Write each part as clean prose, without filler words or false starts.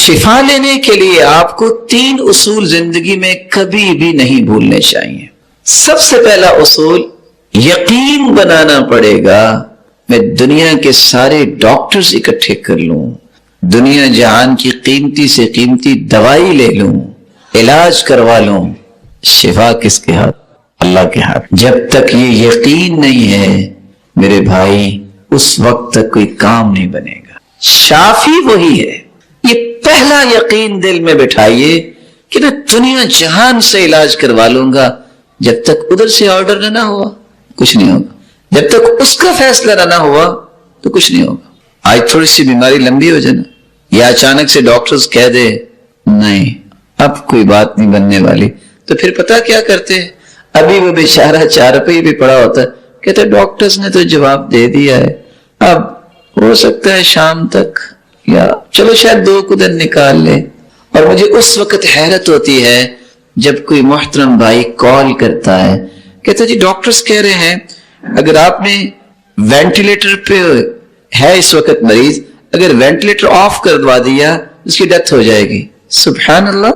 شفا لینے کے لیے آپ کو 3 اصول زندگی میں کبھی بھی نہیں بھولنے چاہیے۔ سب سے پہلا اصول، یقین بنانا پڑے گا میں دنیا کے سارے ڈاکٹرز اکٹھے کر لوں، دنیا جہان کی قیمتی سے قیمتی دوائی لے لوں، علاج کروا لوں، شفا کس کے ہاتھ؟ اللہ کے ہاتھ۔ جب تک یہ یقین نہیں ہے میرے بھائی، اس وقت تک کوئی کام نہیں بنے گا۔ شافی وہی ہے۔ یہ پہلا یقین دل میں بٹھائیے کہ میں دنیا جہان سے علاج کروا لوں گا، جب تک ادھر سے آرڈر نہ ہوا کچھ نہیں ہوگا، جب تک اس کا فیصلہ نہ ہوا تو کچھ نہیں ہوگا۔ آج تھوڑی سی بیماری لمبی ہو جائے نا، یا اچانک سے ڈاکٹرز کہہ دے نہیں اب کوئی بات نہیں بننے والی، تو پھر پتہ کیا کرتے ہیں؟ ابھی وہ بیچارہ 4 روپے بھی پڑا ہوتا ہے، کہتے ڈاکٹرز نے تو جواب دے دیا ہے، اب ہو سکتا ہے شام تک، یا چلو شاید 2 دن نکال لے۔ اور مجھے اس وقت حیرت ہوتی ہے جب کوئی محترم بھائی کال کرتا ہے، کہتا جی ڈاکٹرز کہہ رہے ہیں اگر آپ نے وینٹیلیٹر پہ ہے اس وقت مریض، اگر وینٹیلیٹر آف کروا دیا اس کی ڈیتھ ہو جائے گی۔ سبحان اللہ،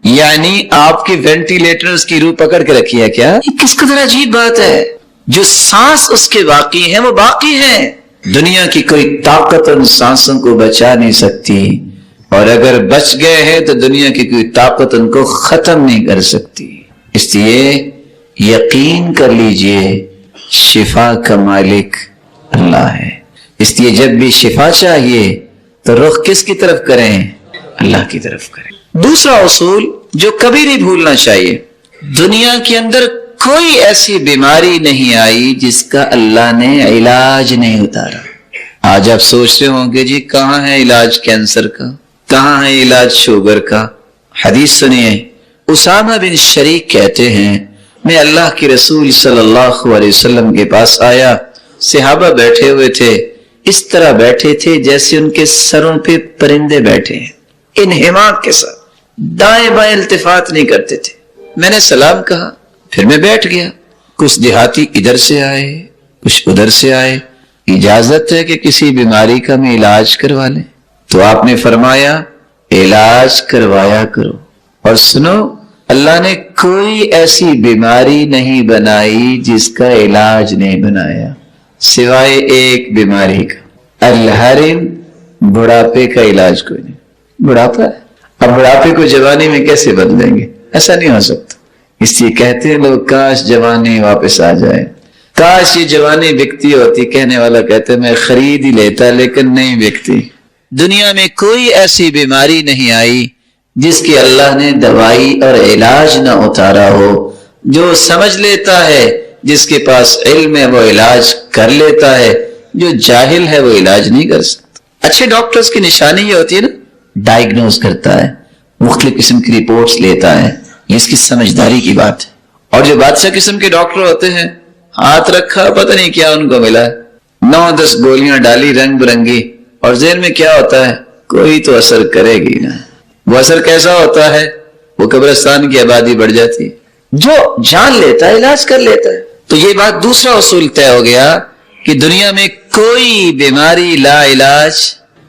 یعنی آپ کی وینٹیلیٹر کی روح پکڑ کے رکھی ہے کیا؟ یہ کس قدر عجیب بات ہے۔ جو سانس اس کے باقی ہیں وہ باقی ہیں، دنیا کی کوئی طاقت ان سانسوں کو بچا نہیں سکتی، اور اگر بچ گئے ہیں تو دنیا کی کوئی طاقت ان کو ختم نہیں کر سکتی۔ اس لیے یقین کر لیجئے شفا کا مالک اللہ ہے۔ اس لیے جب بھی شفا چاہیے تو رخ کس کی طرف کریں؟ اللہ کی طرف کریں۔ دوسرا اصول جو کبھی نہیں بھولنا چاہیے، دنیا کے اندر کوئی ایسی بیماری نہیں آئی جس کا اللہ نے علاج نہیں اتارا۔ آج آپ سوچ رہے ہوں گے جی کہاں ہے علاج کینسر کا، کہاں ہے علاج شوگر کا؟ حدیث سنیے، اسامہ بن شریک کہتے ہیں میں اللہ کے رسول صلی اللہ علیہ وسلم کے پاس آیا، صحابہ بیٹھے ہوئے تھے، اس طرح بیٹھے تھے جیسے ان کے سروں پہ پرندے بیٹھے ہیں، انہماک کے ساتھ، دائیں بائیں التفات نہیں کرتے تھے۔ میں نے سلام کہا، پھر میں بیٹھ گیا۔ کچھ دیہاتی ادھر سے آئے، کچھ ادھر سے آئے، اجازت ہے کہ کسی بیماری کا میں علاج کروا لیں؟ تو آپ نے فرمایا علاج کروایا کرو، اور سنو اللہ نے کوئی ایسی بیماری نہیں بنائی جس کا علاج نہیں بنایا سوائے ایک بیماری کا، الحرم، بڑھاپے کا علاج کوئی نہیں۔ بڑھاپا ہے، اب بڑھاپے کو جوانی میں کیسے بدلیں گے؟ ایسا نہیں ہو سکتا۔ اس لیے کہتے ہیں لوگ کاش جوانی واپس آ جائے، کاش یہ جوانی بکتی ہوتی۔ کہنے والا کہتے ہیں میں خرید ہی لیتا لیکن نہیں بکتی۔ دنیا میں کوئی ایسی بیماری نہیں آئی جس کی اللہ نے دوائی اور علاج نہ اتارا ہو۔ جو سمجھ لیتا ہے، جس کے پاس علم ہے وہ علاج کر لیتا ہے، جو جاہل ہے وہ علاج نہیں کر سکتا۔ اچھے ڈاکٹرز کی نشانی یہ ہوتی ہے نا، ڈائیگنوز کرتا ہے، مختلف قسم کی رپورٹس لیتا ہے، یہ اس کی سمجھداری کی بات ہے۔ اور جو بادشاہ قسم کے ڈاکٹر ہوتے ہیں، ہاتھ رکھا پتہ نہیں کیا ان کو ملا، 9-10 گولیاں ڈالی رنگ برنگی، اور ذہن میں کیا ہوتا ہے کوئی تو اثر کرے گی نا۔ وہ اثر کیسا ہوتا ہے؟ وہ قبرستان کی آبادی بڑھ جاتی ہے۔ جو جان لیتا ہے علاج کر لیتا ہے۔ تو یہ بات دوسرا اصول طے ہو گیا کہ دنیا میں کوئی بیماری لا علاج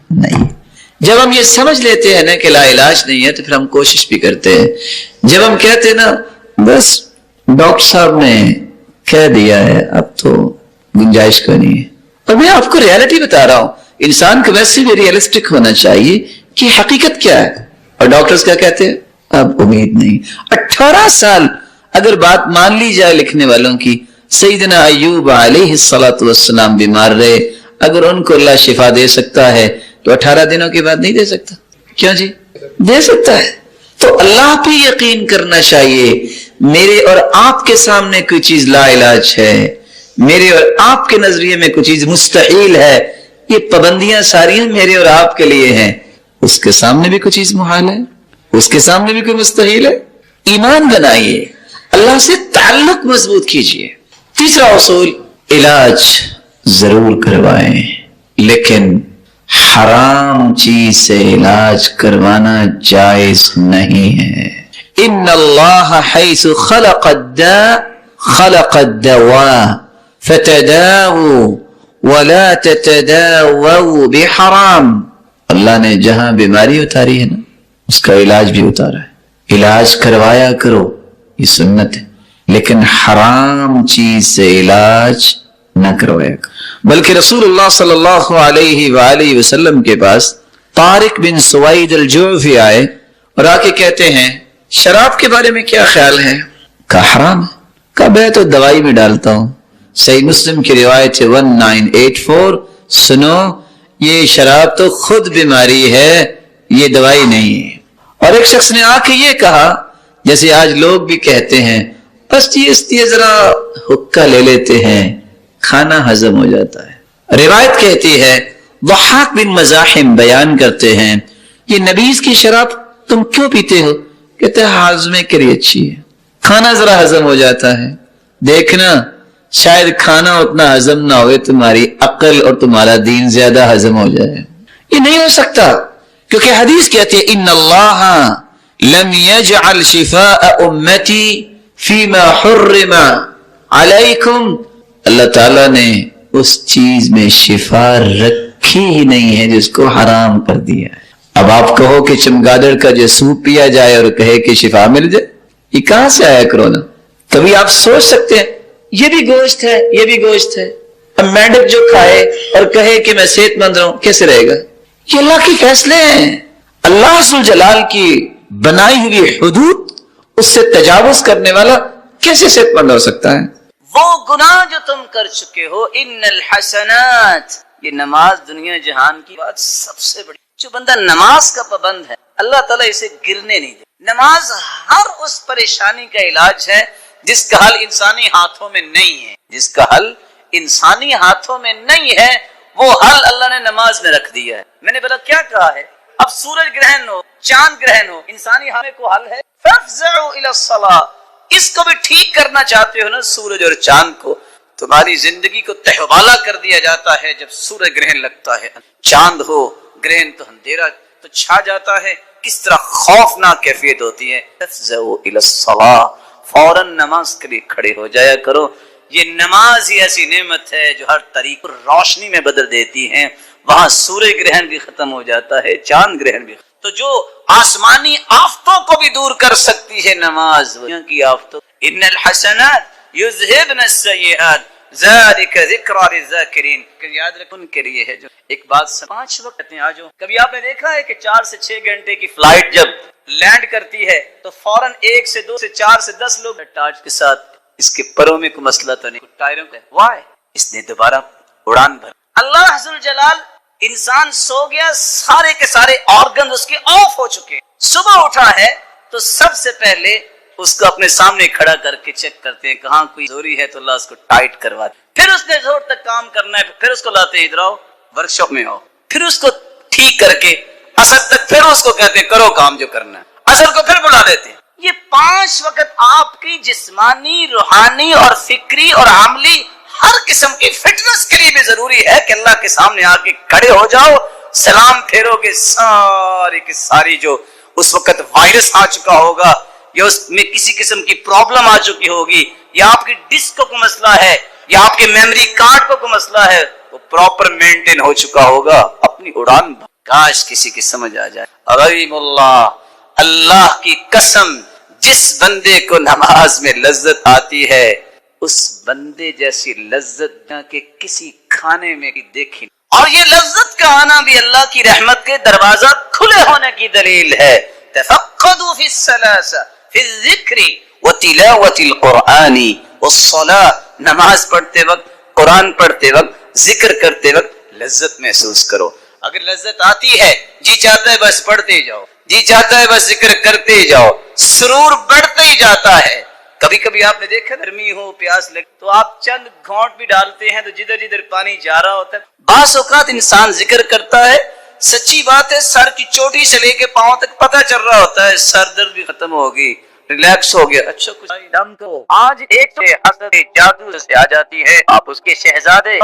نہیں۔ جب ہم یہ سمجھ لیتے ہیں نا کہ لا علاج نہیں ہے تو پھر ہم کوشش بھی کرتے ہیں۔ جب ہم کہتے ہیں نا بس ڈاکٹر صاحب نے کہہ دیا ہے اب تو گنجائش کوئی نہیں ہے، اور میں آپ کو ریالٹی بتا رہا ہوں، انسان کو ویسے بھی ریئلسٹک ہونا چاہیے کہ حقیقت کیا ہے۔ اور ڈاکٹرز کیا کہتے ہیں؟ اب امید نہیں۔ 18 سال اگر بات مان لی جائے لکھنے والوں کی، سیدنا ایوب علیہ السلام بیمار رہے، اگر ان کو اللہ شفا دے سکتا ہے تو 18 دنوں کے بعد نہیں دے سکتا؟ کیوں جی؟ دے سکتا ہے۔ تو اللہ پہ یقین کرنا چاہیے۔ میرے اور آپ کے سامنے کوئی چیز لا علاج ہے، میرے اور آپ کے نظریے میں کوئی چیز مستحیل ہے، یہ پابندیاں ساری میرے اور آپ کے لیے ہیں، اس کے سامنے بھی کوئی چیز محال ہے، اس کے سامنے بھی کوئی مستحیل ہے۔ ایمان بنائیے، اللہ سے تعلق مضبوط کیجئے۔ تیسرا اصول، علاج ضرور کروائیں لیکن حرام چیز سے علاج کروانا جائز نہیں ہے۔ ان اللہ حیث خلق الداء خلق الدواء فتداووا ولا تتداووا بحرام۔ اللہ نے جہاں بیماری اتاری ہے نا، اس کا علاج بھی اتارا ہے. علاج کروایا کرو، یہ سنت ہے، لیکن حرام چیز سے علاج نہ کروایا کرو. بلکہ رسول اللہ صلی اللہ علیہ وآلہ وسلم کے پاس طارق بن سوید الجعفی آئے اور آ کے کہتے ہیں شراب کے بارے میں کیا خیال ہے؟ کہا حرام ہے. کہا میں تو دوائی میں ڈالتا ہوں. صحیح مسلم کی روایت ہے 1984. سنو، یہ شراب تو خود بیماری ہے، یہ دوائی نہیں ہے. اور ایک شخص نے آ کے یہ کہا جیسے آج لوگ بھی کہتے ہیں بس یہ ذرا حقہ لے لیتے ہیں، کھانا ہضم ہو جاتا ہے. روایت کہتی ہے ضحاک بن مزاحم بیان کرتے ہیں یہ نبیذ کی شراب تم کیوں پیتے ہو؟ کہتے ہیں ہاضمے کے لیے اچھی ہے، کھانا ذرا ہضم ہو جاتا ہے. دیکھنا شاید کھانا اتنا ہضم نہ ہوئے، تمہاری عقل اور تمہارا دین زیادہ ہضم ہو جائے. یہ نہیں ہو سکتا، کیونکہ حدیث کہتی ہے ان اللہ لم يجعل شفاء امتی فيما حرم علیکم. اللہ تعالیٰ نے اس چیز میں شفا رکھی ہی نہیں ہے جس کو حرام کر دیا ہے. اب آپ کہو کہ چمگادڑ کا جو سوپ پیا جائے اور کہے کہ شفا مل جائے، یہ کہاں سے آیا کرونا؟ کبھی آپ سوچ سکتے ہیں یہ بھی گوشت ہے، یہ بھی گوشت ہے. اب مینڈک جو کھائے اور کہے کہ میں صحت مند رہوں، کیسے رہے گا؟ یہ اللہ کے فیصلے ہیں. اللہ ذو جلال کی بنائی ہوئی حدود، اس سے تجاوز کرنے والا کیسے صحت مند ہو سکتا ہے؟ وہ گناہ جو تم کر چکے ہو، ان الحسنات، یہ نماز دنیا جہان کی بات سب سے بڑی. جو بندہ نماز کا پابند ہے اللہ تعالیٰ اسے گرنے نہیں دے. نماز ہر اس پریشانی کا علاج ہے جس کا حل انسانی ہاتھوں میں نہیں ہے. جس کا حل انسانی ہاتھوں میں نہیں ہے وہ حل اللہ نے نماز میں رکھ دیا ہے. میں نے بولا کیا کہا ہے؟ اب سورج گرہن ہو، چاند گرہن ہو، انسانی ہاتھ میں کو حل ہے. فافزعوا الی الصلاۃ. اس کو بھی ٹھیک کرنا چاہتے ہو نا، سورج اور چاند کو، تمہاری زندگی کو تہوالا کر دیا جاتا ہے جب سورج گرہن لگتا ہے. چاند ہو گرہن تو اندھیرا تو چھا جاتا ہے، کس طرح خوفناک کیفیت ہوتی ہے. فافزعوا الی الصلاۃ، فوراً نماز کے لیے کھڑے ہو جایا کرو. یہ نماز ہی ایسی نعمت ہے جو ہر طریق روشنی میں بدل دیتی ہے. وہاں سورج گرہن بھی ختم ہو جاتا ہے، چاند گرہن بھی. تو جو آسمانی آفتوں کو بھی دور کر سکتی ہے نماز، دنیا کی آفتوں. ان الحسنات یذہبن السیئات ذالک ذکری للذاکرین. یاد رکھنے کے لیے ہے جو ایک بات 5 وقت کہتے ہیں. آجو کبھی آپ نے دیکھا ہے کہ 4 سے 6 گھنٹے کی فلائٹ جب لینڈ کرتی ہے تو فوراً 1 سے 2 سے 4 سے 10 لوگ ٹارچ کے ساتھ، اس کے پروں میں کوئی مسئلہ تو نہیں، ٹائروں کا وائی اس نے دوبارہ اڑان بھر. اللہ ذو الجلال، انسان سو گیا، سارے کے سارے آرگن اس کے آف ہو چکے. صبح اٹھا ہے تو سب سے پہلے اس کو اپنے سامنے کھڑا کر کے چیک کرتے ہیں کہاں کوئی زوری ہے تو اللہ اس کو ٹائٹ کروا دے. پھر اس نے زور تک کام کرنا ہے، پھر اس کو لاتے ہیں ادھر آؤ ورکشاپ میں آؤ، پھر اس کو ٹھیک کر کے عصر تک پھر اس کو کہتے ہیں کرو کام جو کرنا ہے، عصر کو پھر بلا دیتے ہیں. یہ 5 وقت آپ کی جسمانی، روحانی اور فکری اور عملی ہر قسم کی فٹنس کے لیے بھی ضروری ہے کہ اللہ کے سامنے آ کے کھڑے ہو جاؤ. سلام پھیرو گے، ساری کی ساری جو اس وقت وائرس آ چکا ہوگا یا اس میں کسی قسم کی پرابلم آ چکی ہوگی یا آپ کی ڈسک کو کوئی مسئلہ ہے یا آپ کے میموری کارڈ کو کوئی مسئلہ ہے، وہ پراپر مینٹین ہو چکا ہوگا. اپنی اڑان کاش کسی کی سمجھ آ جائے. غیم اللہ، اللہ کی قسم، جس بندے کو نماز میں لذت آتی ہے اس بندے جیسی لذت کہ کسی کھانے میں دیکھی. اور یہ لذت کا آنا بھی اللہ کی رحمت کے دروازہ کھلے ہونے کی دلیل ہے. تفقدوا فی الثلاثہ فی الذکر وتلاوۃ القرآن والصلاۃ. نماز پڑھتے وقت، قرآن پڑھتے وقت، ذکر کرتے وقت لذت محسوس کرو. اگر لذت آتی ہے، جی چاہتا ہے بس پڑھتے ہی جاؤ، جی چاہتا ہے بس ذکر کرتے ہی جاؤ، سرور بڑھتے ہی جاتا ہے. کبھی کبھی آپ نے دیکھا گرمی ہو، پیاس لگے تو آپ چند گھونٹ بھی ڈالتے ہیں تو جدھر جدھر پانی جا رہا ہوتا ہے. بعض اوقات انسان ذکر کرتا ہے، سچی بات ہے سر کی چوٹی سے لے کے پاؤں تک پتہ چل رہا ہوتا ہے سر درد بھی ختم ہوگی، ریلیکس ہو گیا، اچھا کچھ دم کو آج ایک سے حسد جادو سے آ جاتی ہے، آپ اس کے شہزادے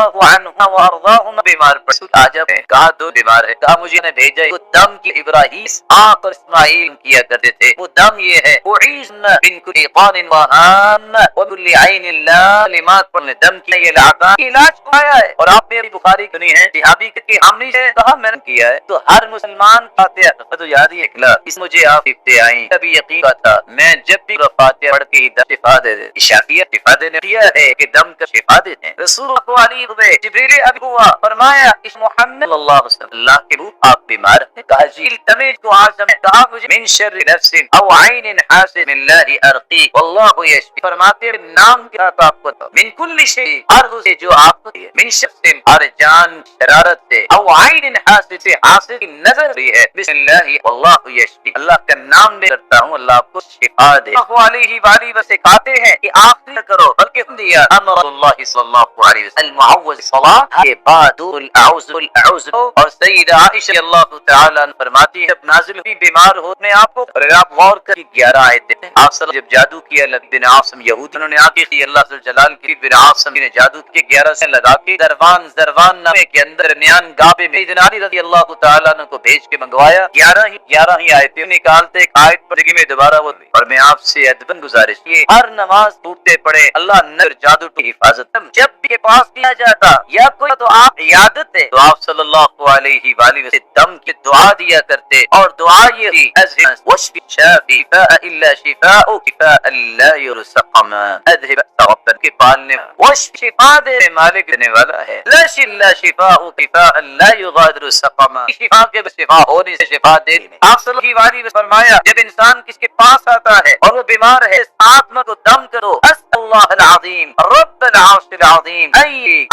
بیمار پڑ آ جب کہا دو بیمار ہے، کہا مجھے نے بھیجا ہے، وہ دم کی ابراہیم آپ اور اسماعیل کیا کرتے تھے، وہ دم یہ ہے من کل قان وہان وکل عین اللہ لمات پر نے دم کیا، یہ لعقا علاج پایا ہے، اور آپ میری بخاری سنی ہے صحابی کہ ہم نے کہا میں نے کیا ہے، تو ہر مسلمان فاتحہ تو یاد ہی اکلا اس مجھے آپ ابتے آئیں کبھی یقین کا تھا، میں جب بھی فاتحہ پڑھ کے دم شفا دے دے شافیہ شفا دینے دیا ہے کہ دم کا شفا دیتے ہیں، رسول اللہ علیہ وسلم جبریل ابھی ہوا فرمایا اس محمد صلی اللہ علیہ وسلم اللہ کے روح آپ بیمار ہیں، کہا جی تمہیں کو آج میں کہا مجھے من شر نفس او عین حاسد اللہ ارقی واللہ یشفی، فرماتے ہیں نام کے ساتھ آپ کو من کل شیء ہر سے جو آپ کو ہے، من شر ہر جان شرارت سے، او عین حاسد سے حاسد کی نظر بھی ہے، بسم اللہ واللہ یشفی اللہ کا نام لے کرتا ہوں اللہ آپ کو شفا دے، اللہ علیہ وآلہ وسلم سکھاتے ہیں کہ آپ نہ کرو بلکہ دیا امر اللہ صلی اللہ علیہ وسلم المعوذ صلاۃ کے بعد الاعوذ اور سیدہ عائشہ اللہ تعالی عنہ فرماتی ہے جب نازل ہوئی بیمار ہونے آپ کو، اور آپ غور کر 11 آیتیں ہیں، آپ صلی جب جادو کیا بن عاصم یہود انہوں نے آگے کی اللہ جلال کی بن عاصم نے جادو کے 11 سے لگا کے زروان نامے کے اندر درمیان گابے میں سیدنا علی رضی اللہ تعالی عنہ کو بھیج کے منگوایا، 11 ہی آیتیں نکالتے ایک آیت پڑھ میں دوبارہ وہ، اور میں آپ سے ادبن گزارش یہ ہر نماز ٹوٹتے پڑے اللہ نر جادو کی حفاظت، جب بھی کے پاس کیا جاتا یا کوئی تو آپ عیادت ہے تو آپ صلی اللہ علیہ وآلہ وسلم دم کی دعا دیا کرتے، اور دعا یہ تھی اذهب واشفي شافي شفاء الا شفاء شفاء لا يرسقم اذهب رب کے پالنے واشفي شفا دے مالک دینے والا ہے، لا شفاء شفاء لا يغادر سقما، شفا کے شفا ہونے سے شفا دے، آپ صلی اللہ علیہ وسلم فرمایا جب انسان کس کے پاس آتا ہے اور وہ بیمار ہے ساتھ میں کو دم کرو اسأل اللہ العظیم رب العرش العظیم،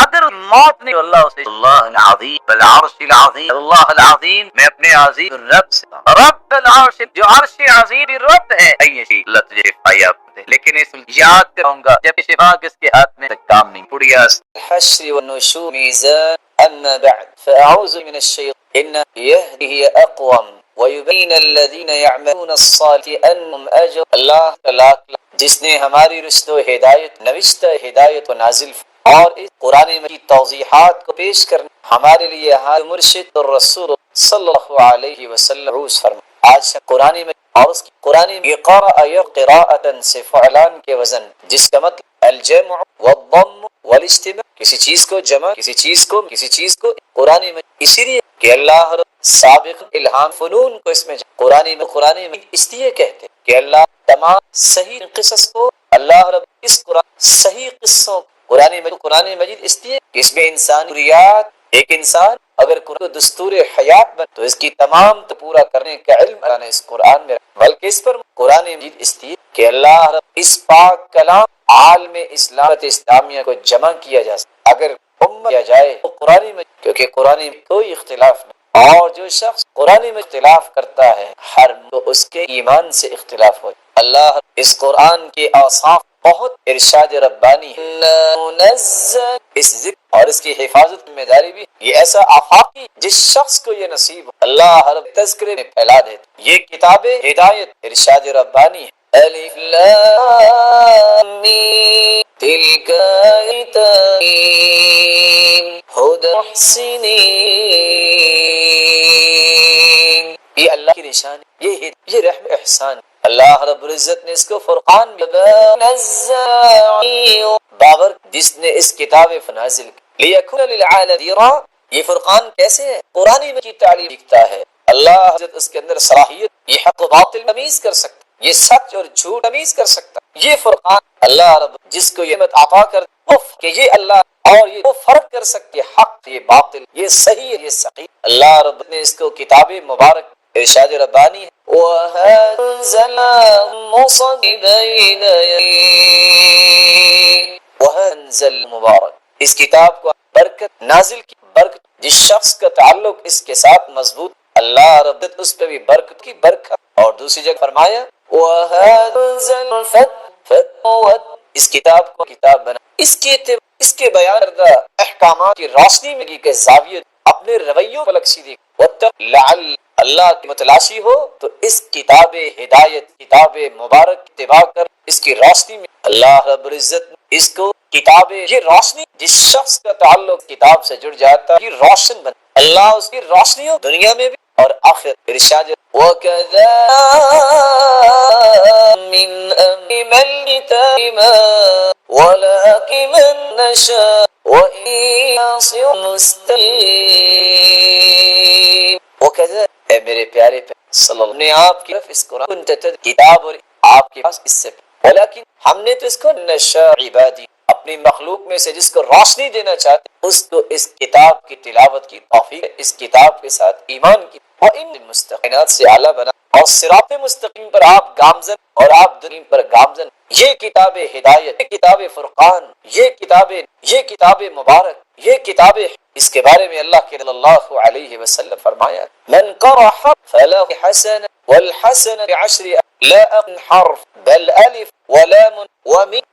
اگر موت نے اللہ سے اللہ العظیم العرش العظیم اللہ العظیم میں اپنے عظیم رب سے رب العرش جو عرش عظیم رب ہے اللہ تجھے شفا دے، لیکن اس یاد کروں گا جب شفا کس کے ہاتھ میں کام نہیں پڑیا الحشر والنشور میزان اما بعد فاعوذ من الشیطان ان یهده اقوم ویبین الذین یعملون الصالحات انهم اجر، اللہ لاکھ جس نے ہماری رشد و ہدایت نوشتہ ہدایت کو نازل اور اس قرآن مجید توضیحات کو پیش کرنا ہمارے لیے مرشد اور رسول صلی اللہ علیہ وسلم روز فرما، آج قرآن مجید اور اس کی قرآن قراءۃ سے فعلان کے وزن جس کا مطلب الجمع والضم والاجتماع، کسی چیز کو جمع کسی چیز کو قرآن مجید، اسی لیے کہ اللہ رب سابق الہام فنون کو اس میں قرآن مجید اس لیے کہتے کہ اللہ تمام صحیح قصص کو اللہ رب اس قرآن صحیح قصوں قرآن مجید اس لیے کہ اس میں انسانیات ایک انسان اگر دستور حیات بن تو اس کی تمام تو پورا کرنے کا علم اللہ نے اس قرآن میں بلکہ اس پر قرآن مجید اس لیے کہ اللہ رب اس پاک کلام عالم اسلامیہ کو جمع کیا جا سکتا، اگر کیا جائے تو قرآن مجید، کیونکہ قرآن میں کوئی اختلاف نہیں، اور جو شخص قرآن میں اختلاف کرتا ہے ہر تو اس کے ایمان سے اختلاف ہو جائے۔ اللہ اس قرآن کے اوصاف بہت ارشاد ربانی اس ذکر اور اس کی حفاظت ذمہ داری بھی یہ ایسا آفاقی جس شخص کو یہ نصیب ہو اللہ رب تذکرے میں پھیلا دیتے، یہ کتاب ہدایت ارشاد ربانی ہے۔ الف لام میم تلک آیات ہدی محسنین، یہ اللہ کی نشان ہے، یہ رحم احسان، اللہ رب العزت نے اس کو فرقان بابر جس نے اس کتاب نازل کی لیکن للعالمین، یہ فرقان کیسے ہے؟ قرآن مجید کی تعلیم لکھتا ہے، اللہ عزت اس کے اندر صلاحیت یہ حق و باطل تمیز کر سکتا، یہ سچ اور جھوٹ تمیز کر سکتا، یہ فرقان اللہ رب جس کو یہ مت عطا کر کہ یہ اللہ اور یہ فرق کر سکتے حق یہ باطل، یہ صحیح یہ صحیح، اللہ رب نے اس کو کتاب مبارک ارشاد ربانی ہے وَأَنزَلَ مُصَدِّبَيْنَ وَأَنزَلَ مبارک، اس کتاب کو برکت نازل کی، برکت جس شخص کا تعلق اس کے ساتھ مضبوط اللہ رب اس پہ بھی برکت کی برکت، اور دوسری جگہ فرمایا وَأَنزَلَ فَتْوَتْ، اس کتاب کو کتاب بنا، اس کے بیان کردہ احکامات کی روشنی میں کی کہ زاویہ اپنے رویوں پر لکسی دی، وَاتَّقُوا لَعَلَّ اللہ کی متلاشی ہو تو اس کتاب ہدایت، کتاب مبارک اتباع کر اس کی روشنی میں اللہ رب العزت اس کو کتاب، یہ روشنی جس شخص کا تعلق کتاب سے جڑ جاتا ہے یہ روشن بن، اللہ اس کی روشنی ہو دنیا میں بھی اور آخرت۔ ارشاد وَكَذَا مِنْ أَمْرِ الْكِتَابِ مَا وَلَكِنْ مَنْ نَشَاءُ وَإِنْ يَصِرْ مُسْتَقِيمٌ۔ وَكَذَا، اے میرے پیارے صلی اللہ علیہ وسلم نے آپ کی طرف اس قرآن کتاب اور آپ کے پاس اس سے ولیکن ہم نے تو اس کو نشاء عبادی اپنی مخلوق میں سے جس کو روشنی دینا چاہتے اس کو اس کتاب کی تلاوت کی توفیق، اس کتاب کے ساتھ ایمان کی وَإِنَّ المستقیمات سے اعلیٰ بنا اور صراط مستقیم پر آپ گامزن اور آپ دین پر گامزن۔ یہ کتاب ہدایت، یہ کتاب فرقان، یہ کتاب مبارک، یہ کتاب، اس کے بارے میں اللہ کے صلی اللہ علیہ وسلم فرمایا من قرأ فله حسنة والحسنة بعشر لا حرف بل ألف ولام ومیم